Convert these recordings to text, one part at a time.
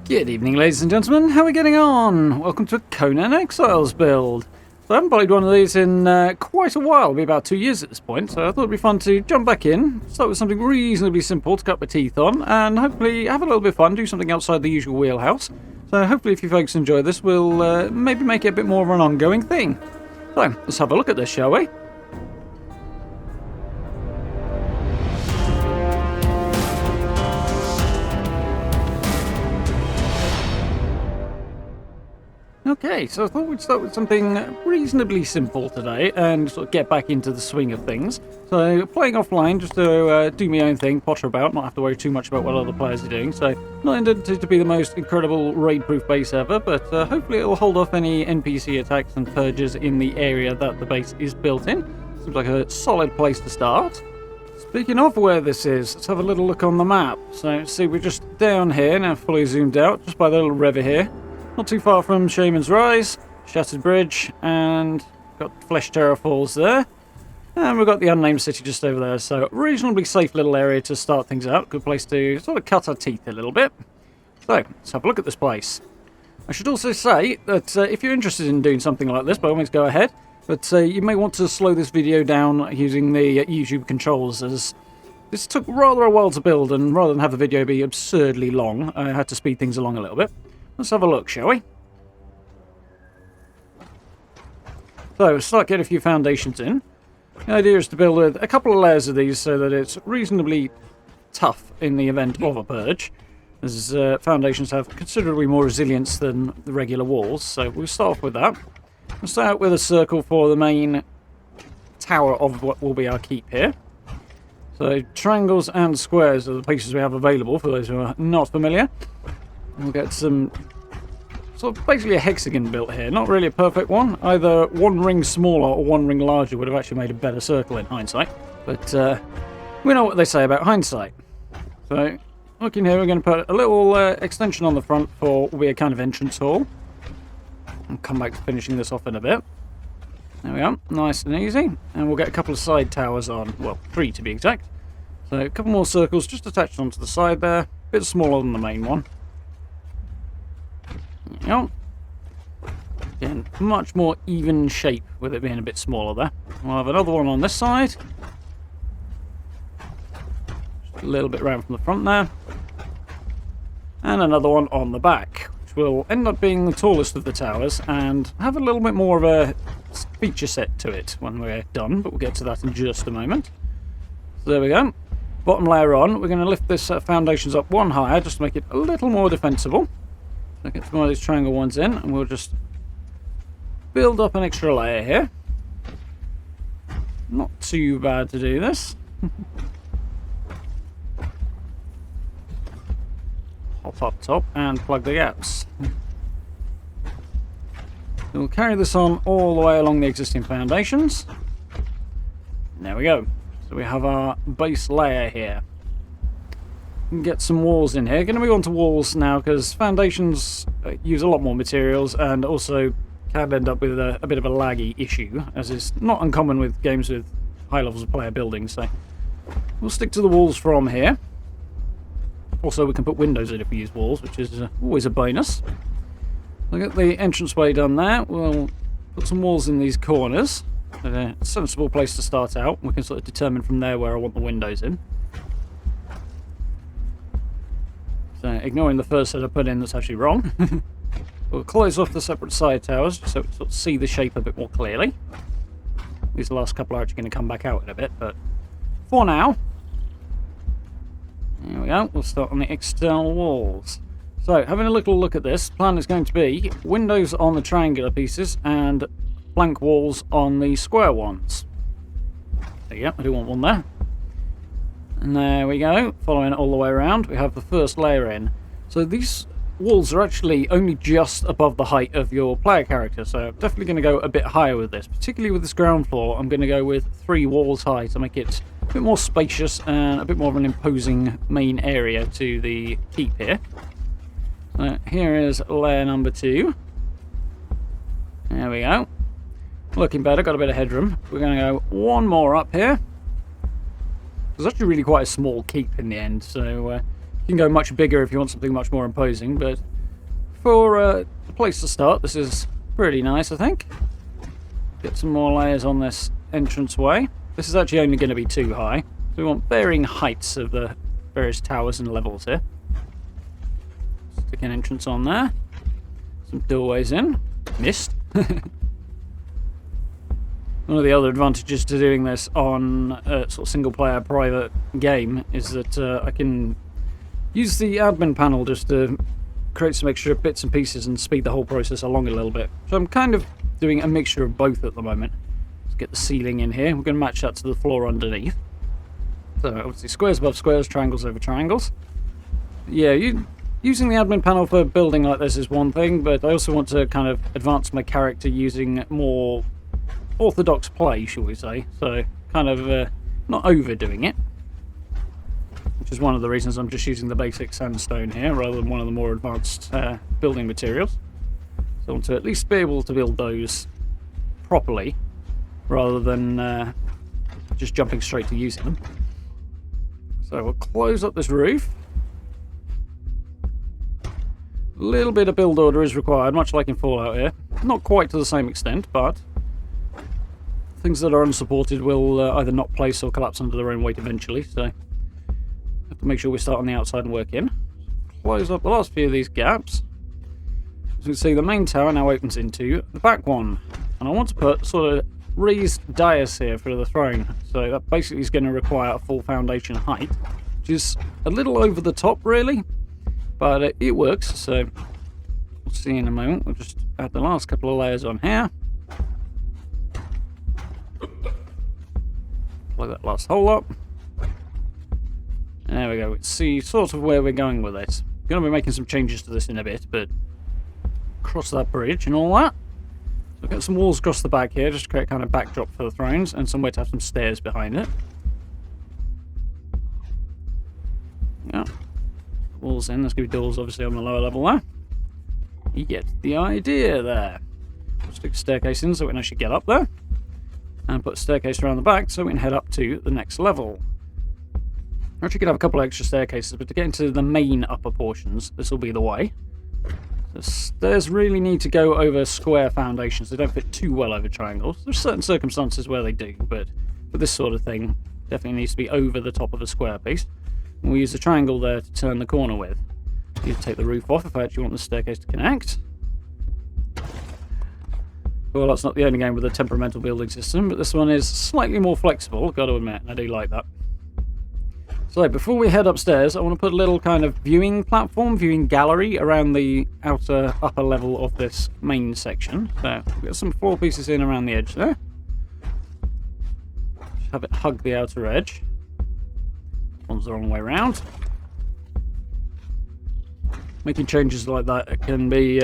Good evening, ladies and gentlemen. How are we getting on? Welcome to a Conan Exiles build. So I haven't played one of these in quite a while, it'll be about 2 years at this point, so I thought it'd be fun to jump back in, start with something reasonably simple to cut my teeth on, and hopefully have a little bit of fun, do something outside the usual wheelhouse. So hopefully if you folks enjoy this, we'll maybe make it a bit more of an ongoing thing. So, let's have a look at this, shall we? Okay, so I thought we'd start with something reasonably simple today and sort of get back into the swing of things. So playing offline just to do my own thing, potter about, not have to worry too much about what other players are doing. So not intended to be the most incredible raid-proof base ever, but hopefully it'll hold off any NPC attacks and purges in the area that the base is built in. Seems like a solid place to start. Speaking of where this is, let's have a little look on the map. So see, we're just down here, now fully zoomed out, just by the little river here. Not too far from Shaman's Rise, Shattered Bridge, and got Flesh Terror Falls there. And we've got the unnamed city just over there, so reasonably safe little area to start things out. Good place to sort of cut our teeth a little bit. So, let's have a look at this place. I should also say that if you're interested in doing something like this, by all means go ahead. But you may want to slow this video down using the YouTube controls, as this took rather a while to build, and rather than have the video be absurdly long, I had to speed things along a little bit. Let's have a look, shall we? So, we'll start getting a few foundations in. The idea is to build with a couple of layers of these so that it's reasonably tough in the event of a purge, as foundations have considerably more resilience than the regular walls. So we'll start off with that. We'll start out with a circle for the main tower of what will be our keep here. So triangles and squares are the pieces we have available for those who are not familiar. We'll get some sort of basically a hexagon built here. Not really a perfect one. Either one ring smaller or one ring larger would have actually made a better circle in hindsight. But we know what they say about hindsight. So looking here, we're going to put a little extension on the front for what will be a kind of entrance hall. I'll come back to finishing this off in a bit. There we go. Nice and easy. And we'll get a couple of side towers on. Well, 3 to be exact. So a couple more circles just attached onto the side there. A bit smaller than the main one. Yep. Again, much more even shape with it being a bit smaller there. We'll have another one on this side. Just a little bit round from the front there. And another one on the back, which will end up being the tallest of the towers and have a little bit more of a feature set to it when we're done, but we'll get to that in just a moment. So there we go. Bottom layer on, we're going to lift this foundations up one higher just to make it a little more defensible. So get some of these triangle ones in, and we'll just build up an extra layer here. Not too bad to do this. Hop up top and plug the gaps. We'll carry this on all the way along the existing foundations. There we go. So we have our base layer here. Get some walls in here. Going to move on to walls now because foundations use a lot more materials and also can end up with a bit of a laggy issue, as is not uncommon with games with high levels of player building. So we'll stick to the walls from here. Also, we can put windows in if we use walls, which is always a bonus. We'll get the entranceway done there. We'll put some walls in these corners. A sensible place to start out. We can sort of determine from there where I want the windows in. So, ignoring the first set I put in that's actually wrong. We'll close off the separate side towers so we sort of see the shape a bit more clearly. These last couple are actually going to come back out in a bit, but for now, there we go. We'll start on the external walls. So, having a little look at this, the plan is going to be windows on the triangular pieces and blank walls on the square ones. There you go, I do want one there. And there we go, following it all the way around, we have the first layer in. So these walls are actually only just above the height of your player character, so I'm definitely going to go a bit higher with this. Particularly with this ground floor, I'm going to go with 3 walls high to make it a bit more spacious and a bit more of an imposing main area to the keep here. So here is layer number 2. There we go. Looking better, got a bit of headroom. We're going to go one more up here. It's actually really quite a small keep in the end, so You can go much bigger if you want something much more imposing, but for a place to start, this is pretty nice, I think. Get some more layers on this entranceway. This is actually only going to be 2 high, so we want varying heights of the various towers and levels here. Stick an entrance on there. Some doorways in. Missed. One of the other advantages to doing this on a sort of single-player private game is that I can use the admin panel just to create some extra bits and pieces and speed the whole process along a little bit. So I'm kind of doing a mixture of both at the moment. Let's get the ceiling in here. We're going to match that to the floor underneath. So obviously squares above squares, triangles over triangles. Yeah, using the admin panel for building like this is one thing, but I also want to kind of advance my character using more orthodox play, shall we say. So kind of not overdoing it. Which is one of the reasons I'm just using the basic sandstone here rather than one of the more advanced building materials. So I want to at least be able to build those properly rather than just jumping straight to using them. So we'll close up this roof. A little bit of build order is required, much like in Fallout here. Not quite to the same extent, but things that are unsupported will either not place or collapse under their own weight eventually, so have to make sure we start on the outside and work in. Close up the last few of these gaps. As you can see, the main tower now opens into the back one, and I want to put sort of raised dais here for the throne, so that basically is going to require a full foundation height, which is a little over the top really, but it works. So we'll see in a moment. We'll just add the last couple of layers on here. Plug that last hole up. And there we go. Let's see sort of where we're going with this. I'm going to be making some changes to this in a bit, but cross that bridge and all that. So we've got some walls across the back here just to create kind of backdrop for the thrones and somewhere to have some stairs behind it. Yeah. Walls in. There's going to be doors obviously on the lower level there. You get the idea there. We'll stick a staircase in so we can actually get up there. And put a staircase around the back so we can head up to the next level. We're actually going to have a couple of extra staircases, but to get into the main upper portions, this will be the way. The stairs really need to go over square foundations. They don't fit too well over triangles. There's certain circumstances where they do, but for this sort of thing, definitely needs to be over the top of a square piece. And we use a triangle there to turn the corner with. You take the roof off if I actually want the staircase to connect. Well, that's not the only game with a temperamental building system, but this one is slightly more flexible, I've got to admit, and I do like that. So before we head upstairs, I want to put a little kind of viewing platform, viewing gallery around the outer upper level of this main section. So we've got some floor pieces in around the edge there. Just have it hug the outer edge. One's the wrong way around. Making changes like that can be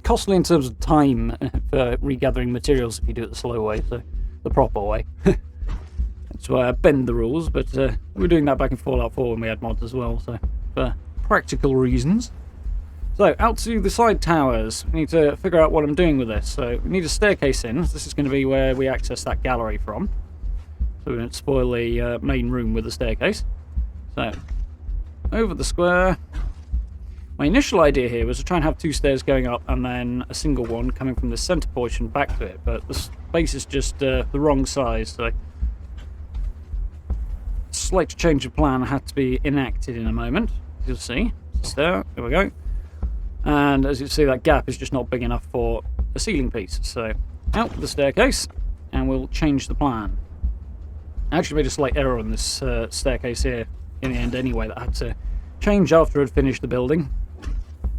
costly in terms of time for regathering materials if you do it the slow way, so the proper way. That's why I bend the rules, but we were doing that back in Fallout 4 when we had mods as well, so for practical reasons. So, out to the side towers. We need to figure out what I'm doing with this. So, we need a staircase in. This is going to be where we access that gallery from. So we don't spoil the main room with the staircase. So, over the square. My initial idea here was to try and have 2 stairs going up and then a single one coming from the centre portion back to it, but the space is just the wrong size, so slight change of plan had to be enacted in a moment. You'll see. It's there we go. And as you see, that gap is just not big enough for a ceiling piece. So out with the staircase, and we'll change the plan. I actually made a slight error on this staircase here in the end anyway, that I had to change after I'd finished the building.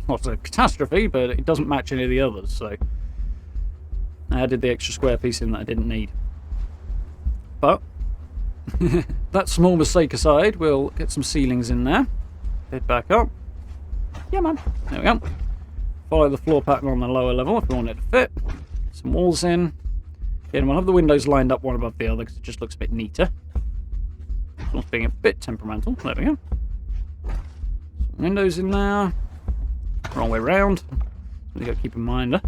Not a catastrophe, but it doesn't match any of the others, so I added the extra square piece in that I didn't need. But that small mistake aside, we'll get some ceilings in there. Head back up. Yeah, man. There we go. Follow the floor pattern on the lower level if we want it to fit. Some walls in. Again, we'll have the windows lined up one above the other because it just looks a bit neater. This one's being a bit temperamental. There we go. Some windows in there. Wrong way round. You've got to keep in mind.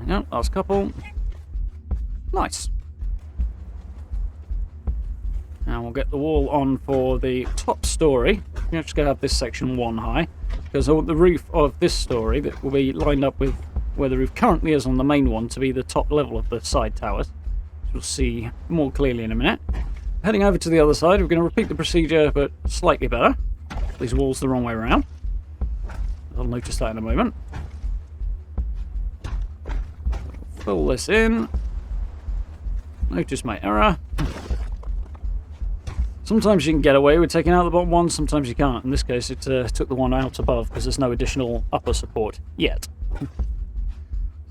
Hang on, last couple. Nice. And we'll get the wall on for the top story. We're just going to have this section 1 high, because I want the roof of this story that will be lined up with where the roof currently is on the main one to be the top level of the side towers. Which we'll see more clearly in a minute. Heading over to the other side, we're going to repeat the procedure, but slightly better. These walls the wrong way around. I'll notice that in a moment. Fill this in. Notice my error. Sometimes you can get away with taking out the bottom one, sometimes you can't. In this case, it took the one out above because there's no additional upper support yet. So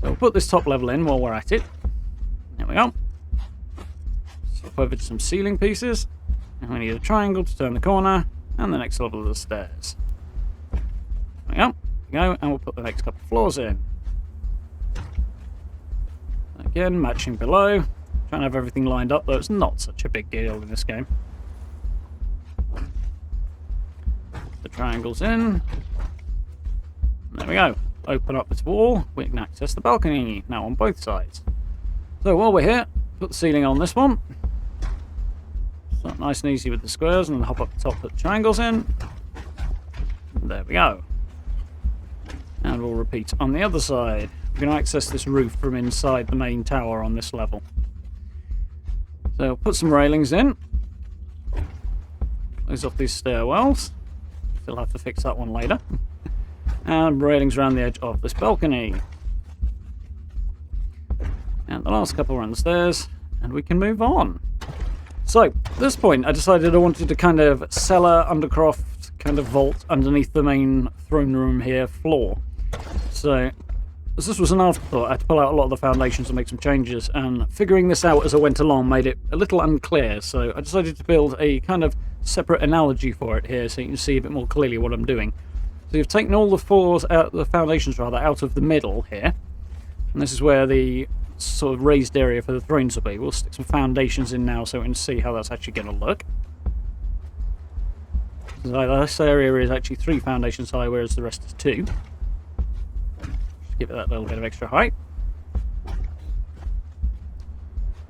we'll put this top level in while we're at it. There we go. Swap over to some ceiling pieces. And we need a triangle to turn the corner, and the next level of the stairs. There we go, and we'll put the next couple of floors in. Again, matching below. Trying to have everything lined up, though it's not such a big deal in this game. The triangles in. There we go. Open up this wall. We can access the balcony now on both sides. So while we're here, put the ceiling on this one. Start nice and easy with the squares, and then hop up the top, put the triangles in. There we go. And we'll repeat on the other side. We're going to access this roof from inside the main tower on this level. So we'll put some railings in. Close off these stairwells. Still have to fix that one later. And railings around the edge of this balcony. And the last couple around the stairs. And we can move on. So, at this point, I decided I wanted to kind of cellar, undercroft, kind of vault underneath the main throne room here floor. So, as this was an afterthought, I had to pull out a lot of the foundations and make some changes, and figuring this out as I went along made it a little unclear, so I decided to build a kind of separate analogy for it here so you can see a bit more clearly what I'm doing. So you've taken all the foundations out of the middle here, and this is where the sort of raised area for the thrones will be. We'll stick some foundations in now so we can see how that's actually going to look. So this area is actually 3 foundations high, whereas the rest is 2. Give it that little bit of extra height.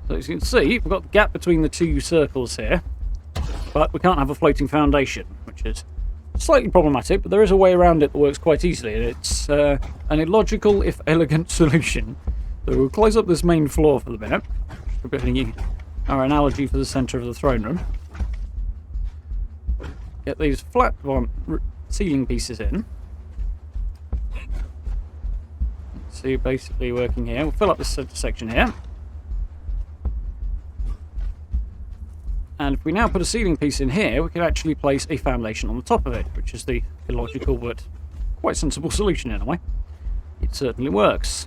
So as you can see, we've got the gap between the 2 circles here, but we can't have a floating foundation, which is slightly problematic, but there is a way around it that works quite easily, and it's an illogical if elegant solution. So we'll close up this main floor for the minute, just repeating our analogy for the centre of the throne room. Get these flat ceiling pieces in. So basically working here, we'll fill up this centre section here. And if we now put a ceiling piece in here, we can actually place a foundation on the top of it, which is the illogical but quite sensible solution in a way. It certainly works.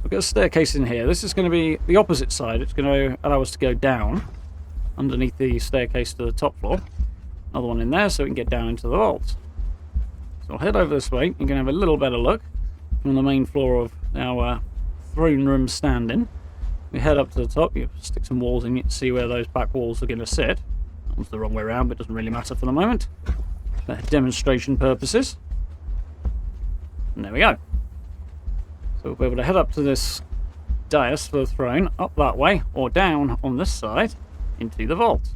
We've got a staircase in here. This is going to be the opposite side. It's going to allow us to go down underneath the staircase to the top floor. Another one in there so we can get down into the vault. So I'll head over this way. You can have a little better look from the main floor of our throne room standing. We head up to the top, you stick some walls in, you can see where those back walls are going to sit. That one's the wrong way around, but it doesn't really matter for the moment. For demonstration purposes. And there we go. So we'll be able to head up to this dais for the throne, up that way, or down on this side, into the vault.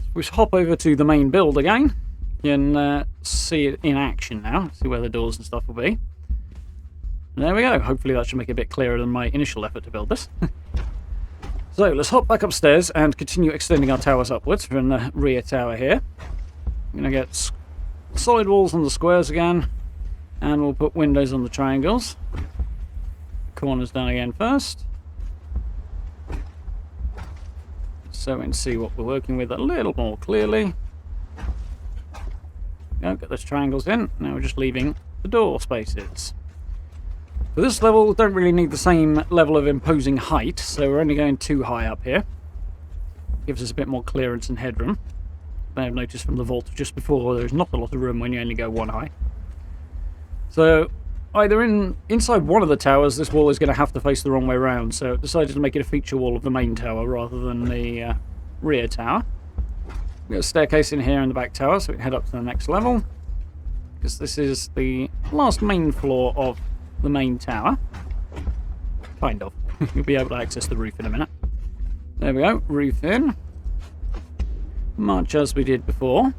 If we hop over to the main build again, you can see it in action now, see where the doors and stuff will be. And there we go. Hopefully that should make it a bit clearer than my initial effort to build this. So let's hop back upstairs and continue extending our towers upwards from the rear tower here. I'm going to get solid walls on the squares again, and we'll put windows on the triangles. Corners down again first, so we can see what we're working with a little more clearly. Get those triangles in. Now we're just leaving the door spaces. For this level, we don't really need the same level of imposing height, so we're only going 2 high up here. Gives us a bit more clearance and headroom. You may have noticed from the vault just before, there's not a lot of room when you only go 1 high. So either inside one of the towers, this wall is going to have to face the wrong way around, so I decided to make it a feature wall of the main tower rather than the rear tower. We've got a staircase in here in the back tower, so we can head up to the next level, because this is the last main floor of the main tower. Kind of. You'll be able to access the roof in a minute. There we go, roof in. much as we did before.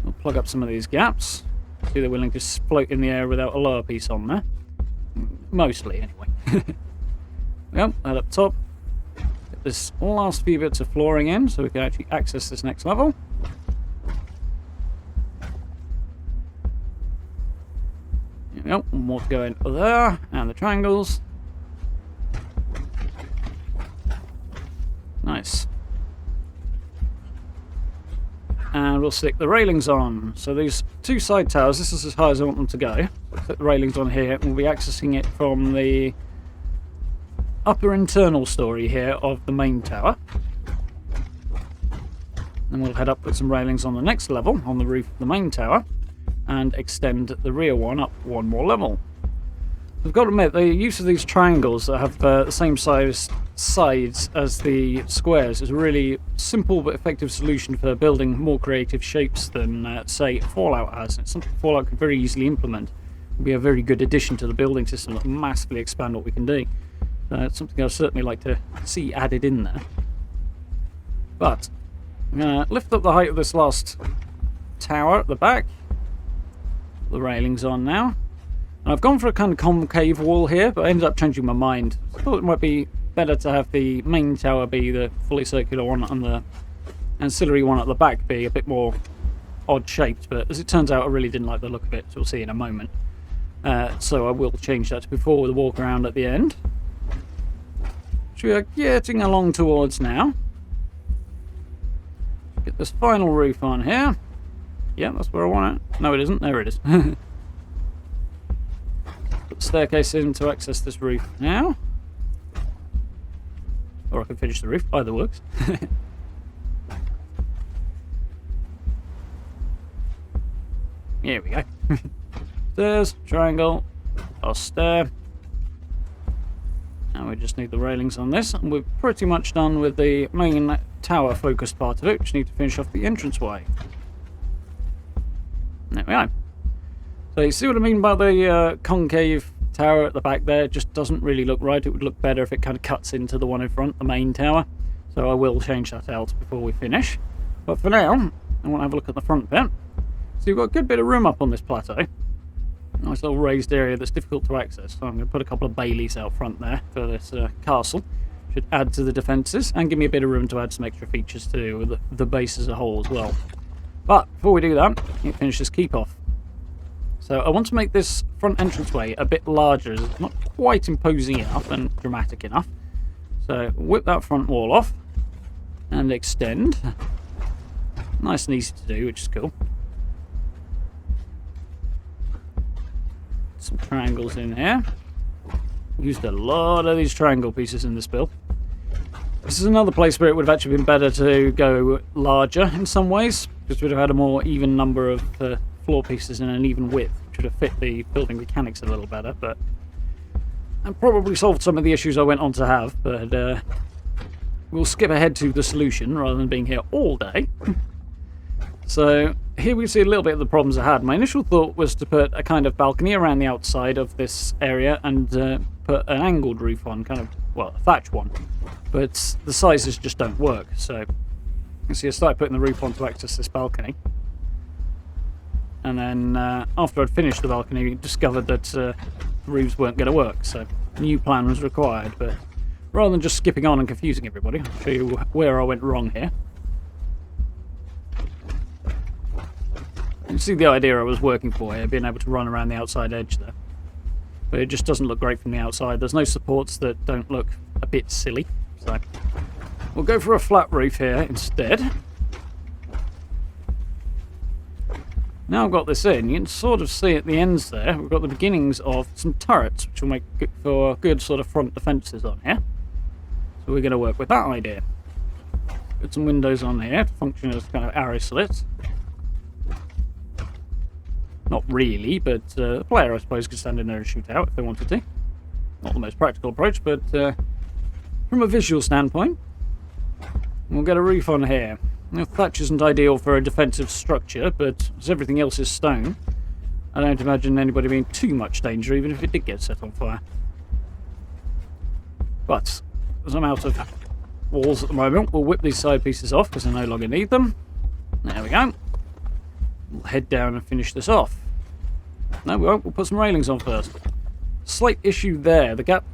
We'll plug up some of these gaps. See, they're willing to float in the air without a lower piece on there. Mostly, anyway. Yep, that up top. Get this last few bits of flooring in so we can actually access this next level. Yep, one more to go in there, and the triangles. Nice. And we'll stick the railings on. So these two side towers, this is as high as I want them to go. We'll stick the railings on here, and we'll be accessing it from the upper internal story here of the main tower. Then we'll head up with some railings on the next level, on the roof of the main tower, and extend the rear one up one more level. I've got to admit, the use of these triangles that have the same size sides as the squares is a really simple but effective solution for building more creative shapes than, say, Fallout has. It's something Fallout could very easily implement. It would be a very good addition to the building system that would massively expand what we can do. It's something I'd certainly like to see added in there. But I'm going to lift up the height of this last tower at the back. The railings on now. And I've gone for a kind of concave wall here, but I ended up changing my mind. I thought it might be better to have the main tower be the fully circular one and the ancillary one at the back be a bit more odd shaped, but as it turns out I really didn't like the look of it, so we'll see in a moment. So I will change that before the walk around at the end. Which we are getting along towards now. Get this final roof on here. Yeah, that's where I want it. No, it isn't. There it is. Put the staircase in to access this roof now. Or I can finish the roof. Either works. Here we go. Stairs, triangle, our stair. Now we just need the railings on this. And we're pretty much done with the main tower focused part of it. We just need to finish off the entranceway. There we go. So you see what I mean by the concave tower at the back there? It just doesn't really look right. It would look better if it kind of cuts into the one in front, the main tower. So I will change that out before we finish. But for now, I want to have a look at the front bit. So you've got a good bit of room up on this plateau. Nice little raised area that's difficult to access. So I'm going to put a couple of baileys out front there for this castle. Should add to the defences and give me a bit of room to add some extra features to the base as a whole as well. But before we do that, let's finish this keep off. So I want to make this front entranceway a bit larger. It's not quite imposing enough and dramatic enough. So whip that front wall off and extend. Nice and easy to do, which is cool. Some triangles in here. Used a lot of these triangle pieces in this build. This is another place where it would have actually been better to go larger in some ways, because we'd have had a more even number of floor pieces and an even width, which would have fit the building mechanics a little better, but and probably solved some of the issues I went on to have, but we'll skip ahead to the solution rather than being here all day. So here we see a little bit of the problems I had. My initial thought was to put a kind of balcony around the outside of this area and put an angled roof on, kind of, well, a thatch one. But the sizes just don't work, so you see I started putting the roof on to access this balcony. And then after I'd finished the balcony, discovered that the roofs weren't going to work, so a new plan was required. But rather than just skipping on and confusing everybody, I'll show you where I went wrong here. You can see the idea I was working for here, being able to run around the outside edge there. But it just doesn't look great from the outside. There's no supports that don't look a bit silly. So we'll go for a flat roof here instead. Now I've got this in, you can sort of see at the ends there, we've got the beginnings of some turrets, which will make good for good sort of front defences on here. So we're going to work with that idea. Put some windows on here to function as kind of arrow slits. Not really, but the player, I suppose, could stand in there and shoot out if they wanted to. Not the most practical approach, but from a visual standpoint, we'll get a roof on here. Now, thatch isn't ideal for a defensive structure, but as everything else is stone, I don't imagine anybody being too much danger, even if it did get set on fire. But as I'm out of walls at the moment. We'll whip these side pieces off because I no longer need them. There we go. We'll head down and finish this off. No, we won't. We'll put some railings on first. Slight issue there. The gap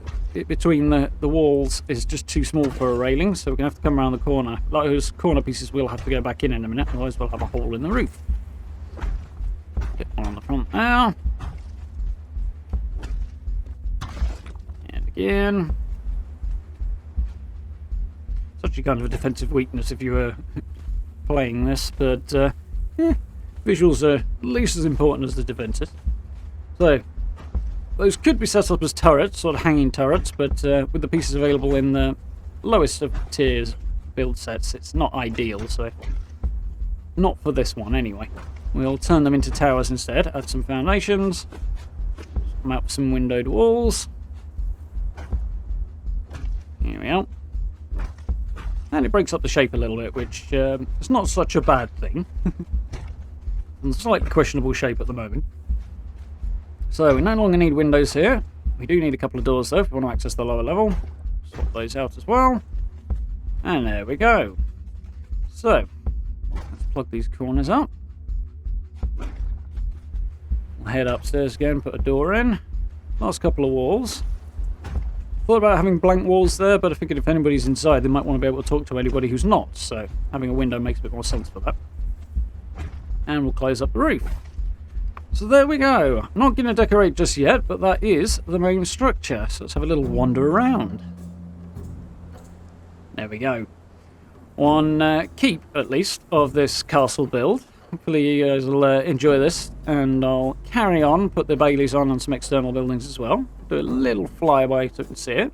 between the walls is just too small for a railing, so we're going to have to come around the corner. Like those corner pieces will have to go back in a minute, otherwise we'll have a hole in the roof. Get one on the front now. And again. It's actually kind of a defensive weakness if you were playing this, but visuals are at least as important as the defenses. So, those could be set up as turrets, sort of hanging turrets, but with the pieces available in the lowest of tiers build sets, it's not ideal, so not for this one anyway. We'll turn them into towers instead, add some foundations, come out with some windowed walls. Here we are. And it breaks up the shape a little bit, which is not such a bad thing. It's a slightly questionable shape at the moment. So we no longer need windows here. We do need a couple of doors though if we want to access the lower level. Swap those out as well. And there we go. So, let's plug these corners up. We'll head upstairs again, put a door in. Last couple of walls. Thought about having blank walls there, but I figured if anybody's inside, they might want to be able to talk to anybody who's not. So, having a window makes a bit more sense for that. And we'll close up the roof. So there we go. I'm not going to decorate just yet, but that is the main structure. So let's have a little wander around. There we go. One keep, at least, of this castle build. Hopefully you guys will enjoy this. And I'll carry on, put the Baileys on some external buildings as well. Do a little flyby so you can see it.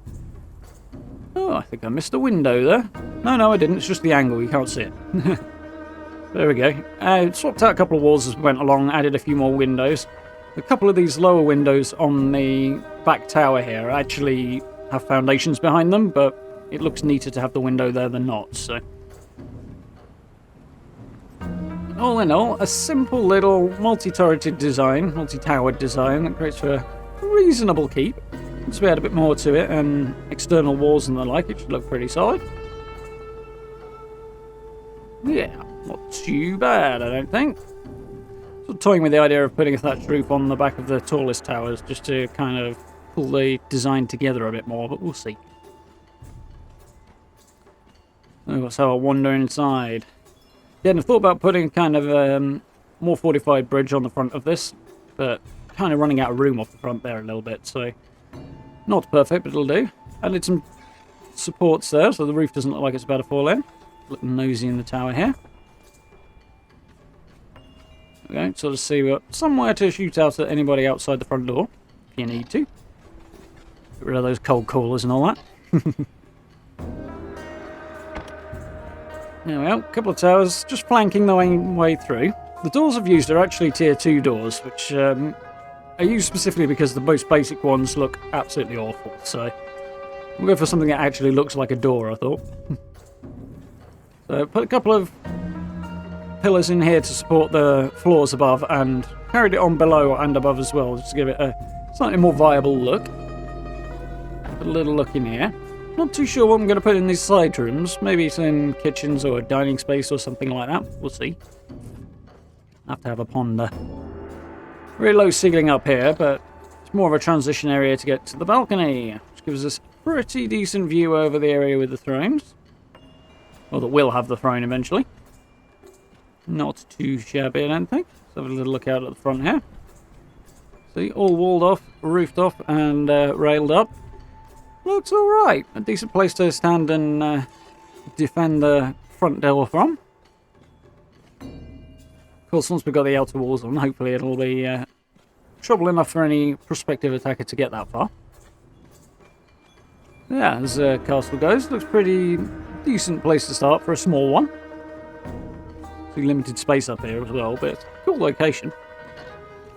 Oh, I think I missed a window there. No, I didn't. It's just the angle. You can't see it. There we go. Swapped out a couple of walls as we went along, added a few more windows. A couple of these lower windows on the back tower here actually have foundations behind them, but it looks neater to have the window there than not, so. All in all, a simple little multi-turreted design, multi-towered design that creates for a reasonable keep. Once we add a bit more to it and external walls and the like, it should look pretty solid. Yeah. Not too bad, I don't think. Sort of toying with the idea of putting a thatched roof on the back of the tallest towers just to kind of pull the design together a bit more, but we'll see. So I'll wander inside. Yeah, I've thought about putting kind of more fortified bridge on the front of this, but kind of running out of room off the front there a little bit, so not perfect, but it'll do. Added some supports there, so the roof doesn't look like it's about to fall in. Look nosy in the tower here. Okay, so to see somewhere to shoot out at anybody outside the front door, if you need to. Get rid of those cold callers and all that. There we go, a couple of towers, just flanking the way through. The doors I've used are actually tier 2 doors, which are used specifically because the most basic ones look absolutely awful. So we'll go for something that actually looks like a door, I thought. So put a couple of pillars in here to support the floors above and carried it on below and above as well, just to give it a slightly more viable look. Put a little look in here. Not too sure what I'm going to put in these side rooms. Maybe some kitchens or a dining space or something like that. We'll see. Have to have a ponder. Really low ceiling up here, but it's more of a transition area to get to the balcony, which gives us a pretty decent view over the area with the thrones. Or that will have the throne eventually. Not too shabby, I don't think. Let's have a little look out at the front here. See, all walled off, roofed off, and railed up. Looks alright. A decent place to stand and defend the front door from. Of course, once we've got the outer walls on, hopefully it'll be trouble enough for any prospective attacker to get that far. Yeah, as the castle goes, looks pretty decent place to start for a small one. Limited space up here as well, but it's a cool location.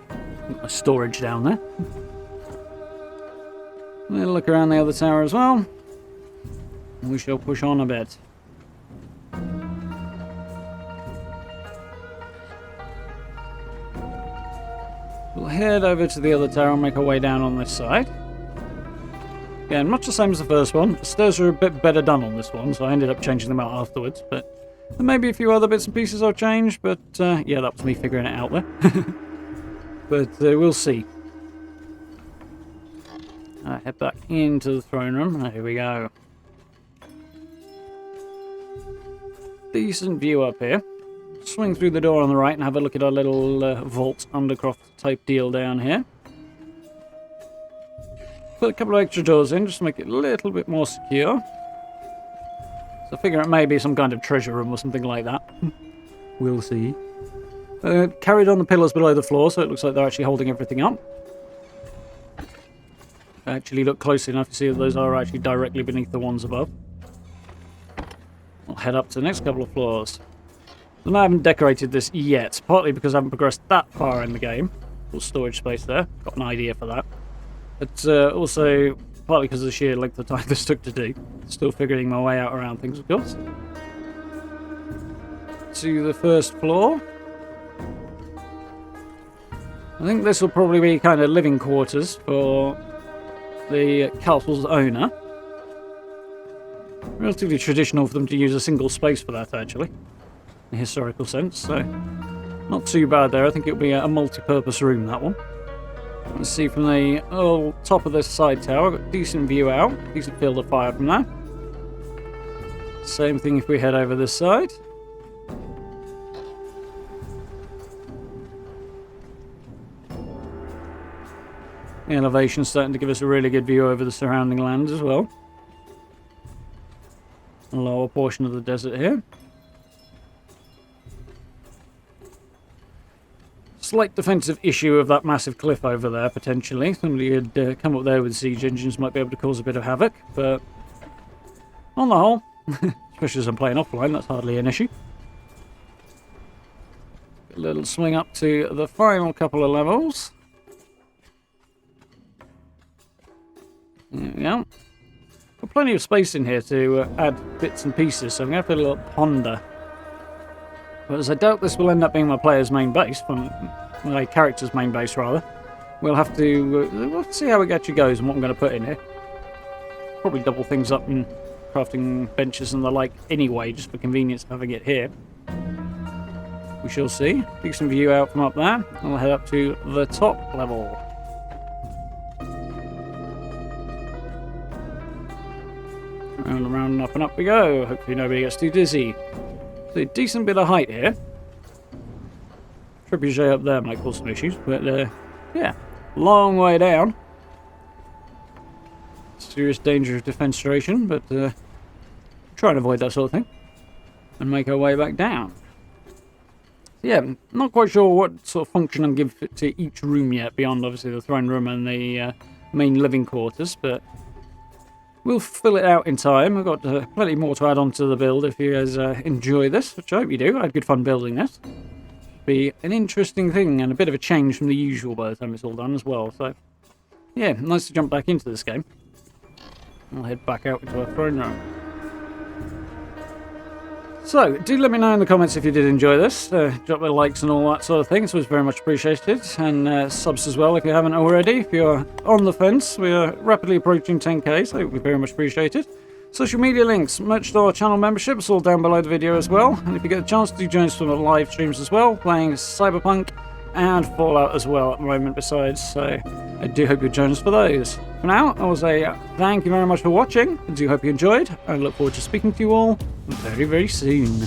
Got my storage down there. A little look around the other tower as well. We shall push on a bit. We'll head over to the other tower and make our way down on this side. Again, much the same as the first one. The stairs are a bit better done on this one, so I ended up changing them out afterwards. But there may be a few other bits and pieces I'll change, but yeah, that was me figuring it out there. But we'll see. Head back into the throne room. Here we go. Decent view up here. Swing through the door on the right and have a look at our little vault undercroft type deal down here. Put a couple of extra doors in just to make it a little bit more secure. So I figure it may be some kind of treasure room or something like that. We'll see. Carried on the pillars below the floor, so it looks like they're actually holding everything up. Actually look close enough to see that those are actually directly beneath the ones above. I'll head up to the next couple of floors. And I haven't decorated this yet, partly because I haven't progressed that far in the game. Full storage space there, got an idea for that. But also partly because of the sheer length of time this took to do. Still figuring my way out around things, of course. To the first floor. I think this will probably be kind of living quarters for the castle's owner. Relatively traditional for them to use a single space for that, actually. In a historical sense, so not too bad there. I think it'll be a multi-purpose room, that one. Let's see from the top of this side tower. Got a decent view out, decent field of fire from there. Same thing if we head over this side. The elevation's starting to give us a really good view over the surrounding land as well. A lower portion of the desert here. Slight defensive issue of that massive cliff over there, potentially. Somebody had come up there with siege engines, might be able to cause a bit of havoc, but on the whole, especially as I'm playing offline, that's hardly an issue. A little swing up to the final couple of levels. There we go. Got plenty of space in here to add bits and pieces, so I'm going to have a little ponder. But as I doubt this will end up being my player's main base, my character's main base rather, we'll have to see how it actually goes and what I'm going to put in here. Probably double things up and crafting benches and the like anyway, just for convenience of having it here. We shall see. Decent view out from up there. I'll head up to the top level. Round and round and up we go. Hopefully nobody gets too dizzy. So a decent bit of height here. Trebuchet up there might cause some issues, but yeah, long way down. Serious danger of defenestration, but try and avoid that sort of thing. And make our way back down. Yeah, not quite sure what sort of function I'm giving to each room yet, beyond obviously the throne room and the main living quarters, but we'll fill it out in time. I've got plenty more to add on to the build if you guys enjoy this, which I hope you do. I had good fun building this. Be an interesting thing and a bit of a change from the usual by the time it's all done as well. So, yeah, nice to jump back into this game. I'll head back out into our throne room. So, do let me know in the comments if you did enjoy this. Drop the likes and all that sort of thing. It's always very much appreciated. And subs as well if you haven't already. If you're on the fence, we are rapidly approaching 10k, so it would be very much appreciated. Social media links, merch store, channel memberships, all down below the video as well. And if you get a chance, do join us for the live streams as well, playing Cyberpunk and Fallout as well at the moment besides. So I do hope you'll join us for those. For now, I will say thank you very much for watching. I do hope you enjoyed. I look forward to speaking to you all very, very soon.